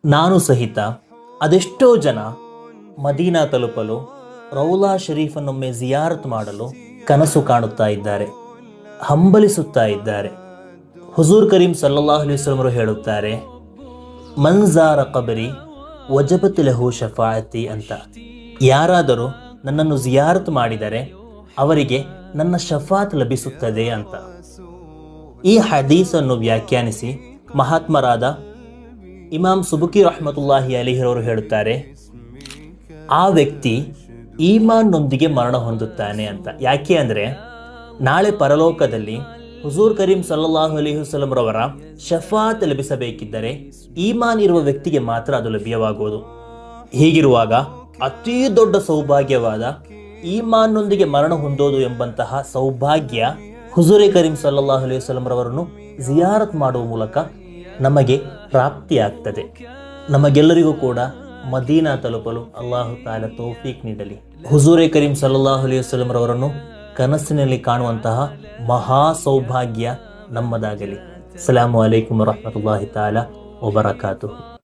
ನಾನು ಸಹಿತ ಅದೆಷ್ಟೋ ಜನ ಮದೀನಾ ತಲುಪಲು ರೌಲಾ ಶರೀಫನ್ನೊಮ್ಮೆ ಜಿಯಾರತ್ ಮಾಡಲು ಕನಸು ಕಾಣುತ್ತಾ ಇದ್ದಾರೆ, ಹಂಬಲಿಸುತ್ತಾ ಇದ್ದಾರೆ. ಹುಜೂರ್ ಕರೀಂ ಸಲ್ಲಲ್ಲಾಹು ಅಲೈಹಿ ವಸಲ್ಲಂ ಅವರು ಹೇಳುತ್ತಾರೆ, ಮನ್ಜಾರ ಕಬರಿ ವಜಬತ್ ಲಹು ಶಫಾಅತಿ ಅಂತ. ಯಾರಾದರೂ ನನ್ನನ್ನು ಜಿಯಾರತ್ ಮಾಡಿದರೆ ಅವರಿಗೆ ನನ್ನ ಶಫಾತ್ ಲಭಿಸುತ್ತದೆ ಅಂತ. ಈ ಹದೀಸನ್ನು ವ್ಯಾಖ್ಯಾನಿಸಿ ಮಹಾತ್ಮರಾದ ಇಮಾಮ್ ಸುಬುಕಿ ರಹಮತುಲ್ಲಾಹಿ ಅಲಿಹಿರವರು ಹೇಳುತ್ತಾರೆ, ಆ ವ್ಯಕ್ತಿ ಈಮಾನ್ನೊಂದಿಗೆ ಮರಣ ಹೊಂದುತ್ತಾನೆ ಅಂತ. ಯಾಕೆ ಅಂದರೆ ನಾಳೆ ಪರಲೋಕದಲ್ಲಿ ಹುಜೂರ್ ಕರೀಂ ಸಲ್ಲಲ್ಲಾಹು ಅಲೈಹಿ ವಸಲ್ಲಂ ರವರ ಶಫಾತ್ ಲಭಿಸಬೇಕಿದ್ದರೆ ಈಮಾನ್ ಇರುವ ವ್ಯಕ್ತಿಗೆ ಮಾತ್ರ ಅದು ಲಭ್ಯವಾಗುವುದು. ಹೀಗಿರುವಾಗ ಅತೀ ದೊಡ್ಡ ಸೌಭಾಗ್ಯವಾದ ಈಮಾನ್ನೊಂದಿಗೆ ಮರಣ ಹೊಂದೋದು ಎಂಬಂತಹ ಸೌಭಾಗ್ಯ ಹುಜೂರ್ ಕರೀಂ ಸಲ್ಲಲ್ಲಾಹು ಅಲೈಹಿ ವಸಲ್ಲಂ ರವರನ್ನು ಜಿಯಾರತ್ ಮಾಡುವ ಮೂಲಕ ನಮಗೆ ಪ್ರಾಪ್ತಿಯಾಗ್ತದೆ. ನಮಗೆಲ್ಲರಿಗೂ ಕೂಡ ಮದೀನಾ ತಲುಪಲು ಅಲ್ಲಾಹು ತಾಲ ತೌಫೀಕ್ ನೀಡಲಿ. ಹುಜೂರ್ ಕರೀಂ ಸಲ್ಲಲ್ಲಾಹು ಅಲೈಹಿ ವಸಲ್ಲಂ ರವರನ್ನು ಕನಸಿನಲ್ಲಿ ಕಾಣುವಂತಹ ಮಹಾ ಸೌಭಾಗ್ಯ ನಮ್ಮದಾಗಲಿ. ಅಸ್ಸಲಾಮು ಅಲೈಕುಂ ವರಹ್ಮತುಲ್ಲಾಹಿ ತಾಲ ವಬರಕಾತುಹು.